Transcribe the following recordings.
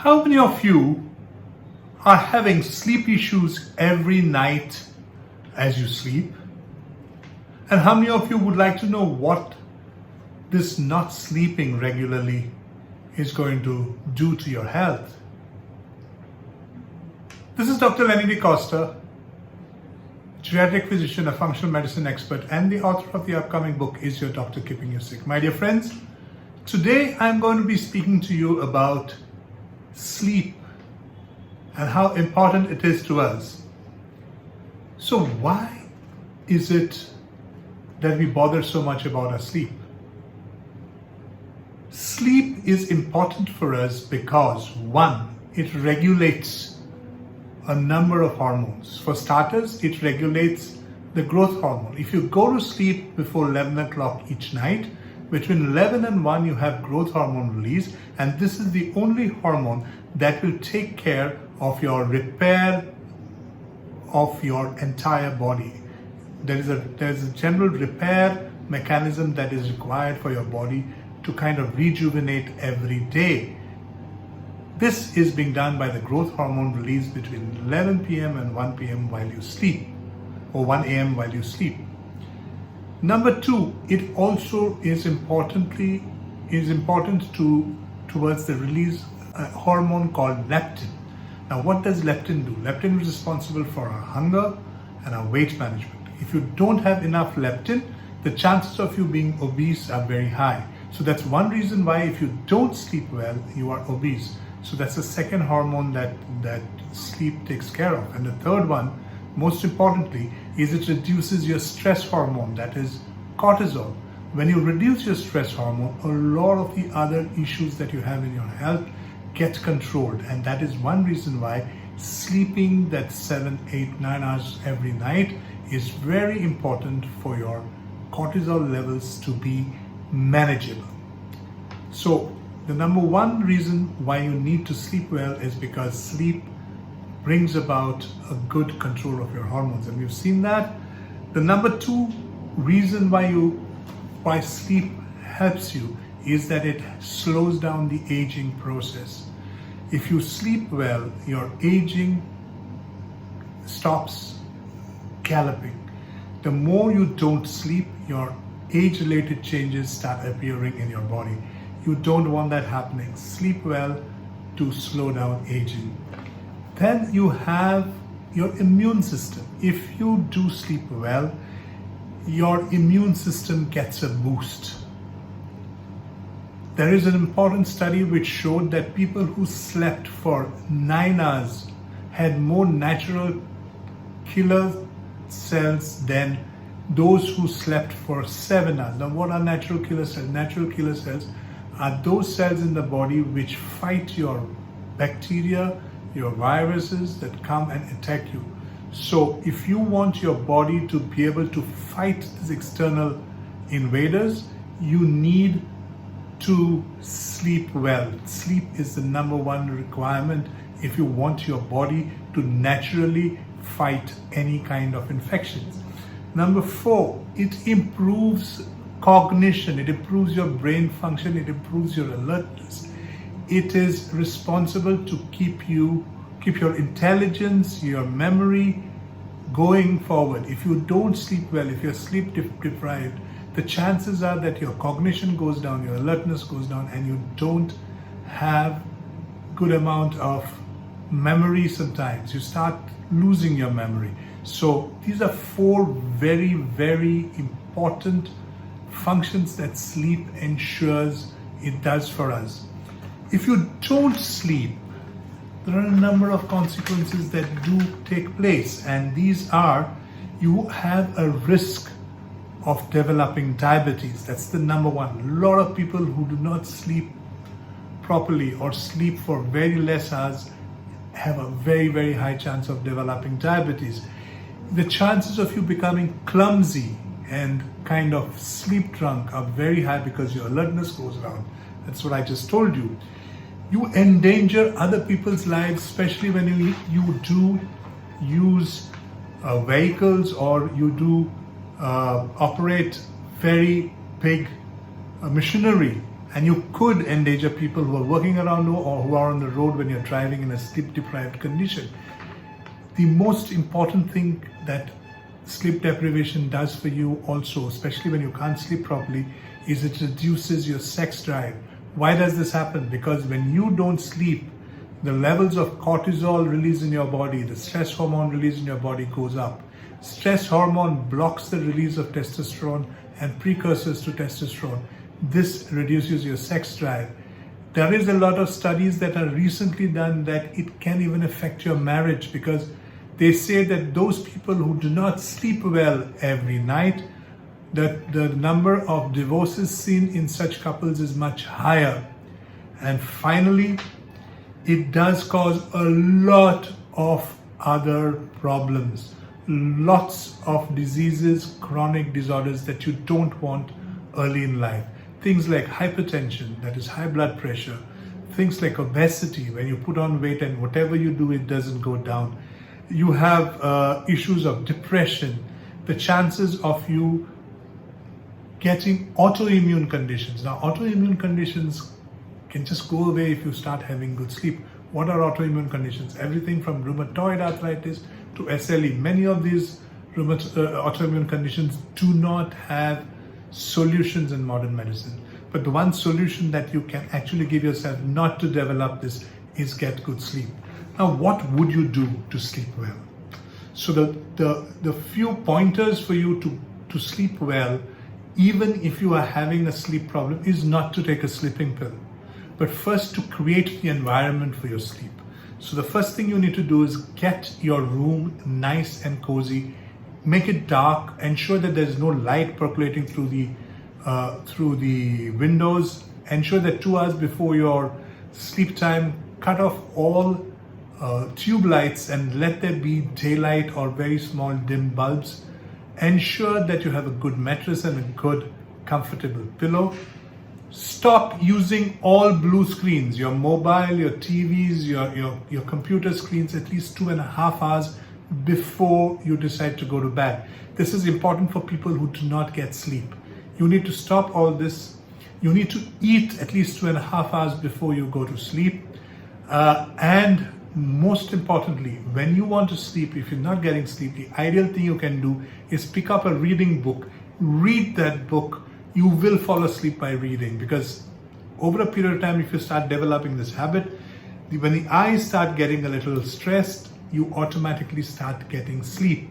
How many of you are having sleep issues every night as you sleep? And how many of you would like to know what this not sleeping regularly is going to do to your health? This is Dr. drlennydacosta, geriatric physician, a functional medicine expert, and the author of the upcoming book, Is Your Doctor Keeping You Sick? My dear friends, today I'm going to be speaking to you about sleep and how important it is to us. So why is it that we bother so much about our sleep? Sleep is important for us because, one, it regulates a number of hormones. For starters, it regulates the growth hormone. If you go to sleep before 11 o'clock each night, between 11 and 1 you have growth hormone release, and this is the only hormone that will take care of your repair of your entire body. There is a general repair mechanism that is required for your body to kind of rejuvenate every day. This is being done by the growth hormone release between 11 p.m. and 1 p.m. while you sleep, or 1 a.m. while you sleep. Number two, it also is important towards the release hormone called leptin. Now, what does leptin do? Leptin is responsible for our hunger and our weight management. If you don't have enough leptin, the chances of you being obese are very high. So that's one reason why if you don't sleep well, you are obese. So that's the second hormone that sleep takes care of. And the third one, most importantly, is it reduces your stress hormone, that is cortisol. When you reduce your stress hormone, a lot of the other issues that you have in your health get controlled. And that is one reason why sleeping that 7, 8, 9 hours every night is very important for your cortisol levels to be manageable. So the number one reason why you need to sleep well is because sleep brings about a good control of your hormones, and we've seen that. The number two reason why sleep helps you is that it slows down the aging process. If you sleep well, your aging stops galloping. The more you don't sleep, your age-related changes start appearing in your body. You don't want that happening. Sleep well to slow down aging. Then you have your immune system. If you do sleep well, your immune system gets a boost. There is an important study which showed that people who slept for 9 hours had more natural killer cells than those who slept for 7 hours. Now, what are natural killer cells? Natural killer cells are those cells in the body which fight your bacteria, your viruses that come and attack you. So if you want your body to be able to fight these external invaders, you need to sleep well. Sleep is the number one requirement if you want your body to naturally fight any kind of infections. Number four, it improves cognition, it improves your brain function, it improves your alertness. It is responsible to keep your intelligence, your memory going forward. If you don't sleep well, if you're sleep deprived, the chances are that your cognition goes down, your alertness goes down, and you don't have good amount of memory sometimes. You start losing your memory. So these are four very, very important functions that sleep ensures it does for us. If you don't sleep, there are a number of consequences that do take place, and these are, you have a risk of developing diabetes. That's the number one. A lot of people who do not sleep properly or sleep for very less hours have a very, very high chance of developing diabetes. The chances of you becoming clumsy and kind of sleep drunk are very high because your alertness goes down. That's what I just told you. You endanger other people's lives, especially when you do use vehicles or you do operate very big machinery and you could endanger people who are working around you or who are on the road when you're driving in a sleep deprived condition. The most important thing that sleep deprivation does for you also, especially when you can't sleep properly, is it reduces your sex drive. Why does this happen? Because when you don't sleep, the levels of cortisol released in your body, the stress hormone released in your body goes up. Stress hormone blocks the release of testosterone and precursors to testosterone. This reduces your sex drive. There is a lot of studies that are recently done that it can even affect your marriage, because they say that those people who do not sleep well every night, that the number of divorces seen in such couples is much higher. And finally, it does cause a lot of other problems, lots of diseases, chronic disorders that you don't want early in life. Things like hypertension, that is high blood pressure, things like obesity, when you put on weight and whatever you do, it doesn't go down. You have issues of depression, the chances of you getting autoimmune conditions. Now, autoimmune conditions can just go away if you start having good sleep. What are autoimmune conditions? Everything from rheumatoid arthritis to SLE. Many of these autoimmune conditions do not have solutions in modern medicine. But the one solution that you can actually give yourself not to develop this is get good sleep. Now, what would you do to sleep well? So the few pointers for you to sleep well, even if you are having a sleep problem, is not to take a sleeping pill, but first to create the environment for your sleep. So the first thing you need to do is get your room nice and cozy, make it dark, ensure that there's no light percolating through the windows, ensure that 2 hours before your sleep time, cut off all tube lights and let there be daylight or very small dim bulbs. Ensure that you have a good mattress and a good comfortable pillow. Stop using all blue screens, your mobile, your TVs, your computer screens, at least 2.5 hours before you decide to go to bed. This is important for people who do not get sleep. You need to stop all this. You need to eat at least 2.5 hours before you go to sleep. And most importantly, when you want to sleep, if you're not getting sleep, the ideal thing you can do is pick up a reading book, read that book. You will fall asleep by reading, because over a period of time, if you start developing this habit, when the eyes start getting a little stressed, you automatically start getting sleep.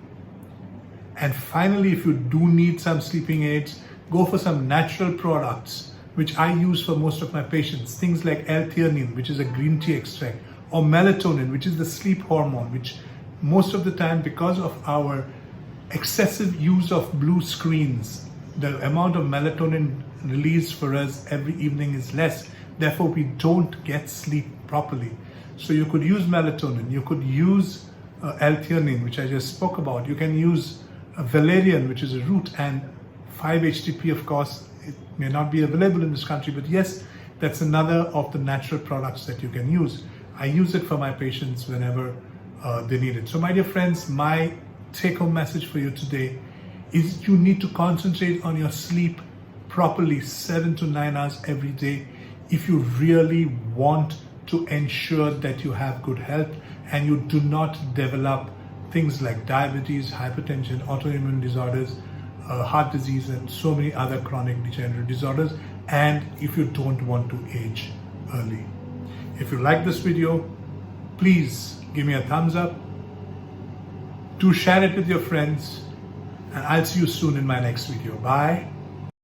And finally, if you do need some sleeping aids, go for some natural products, which I use for most of my patients. Things like L-theanine, which is a green tea extract, or melatonin, which is the sleep hormone, which most of the time, because of our excessive use of blue screens, the amount of melatonin released for us every evening is less. Therefore, we don't get sleep properly. So you could use melatonin, you could use L-theanine, which I just spoke about. You can use valerian, which is a root, and 5-HTP, of course. It may not be available in this country, but yes, that's another of the natural products that you can use. I use it for my patients whenever they need it. So my dear friends, my take-home message for you today is you need to concentrate on your sleep properly, 7 to 9 hours every day, if you really want to ensure that you have good health and you do not develop things like diabetes, hypertension, autoimmune disorders, heart disease, and so many other chronic degenerative disorders, and if you don't want to age early. If you like this video, please give me a thumbs up. Do share it with your friends, and I'll see you soon in my next video. Bye.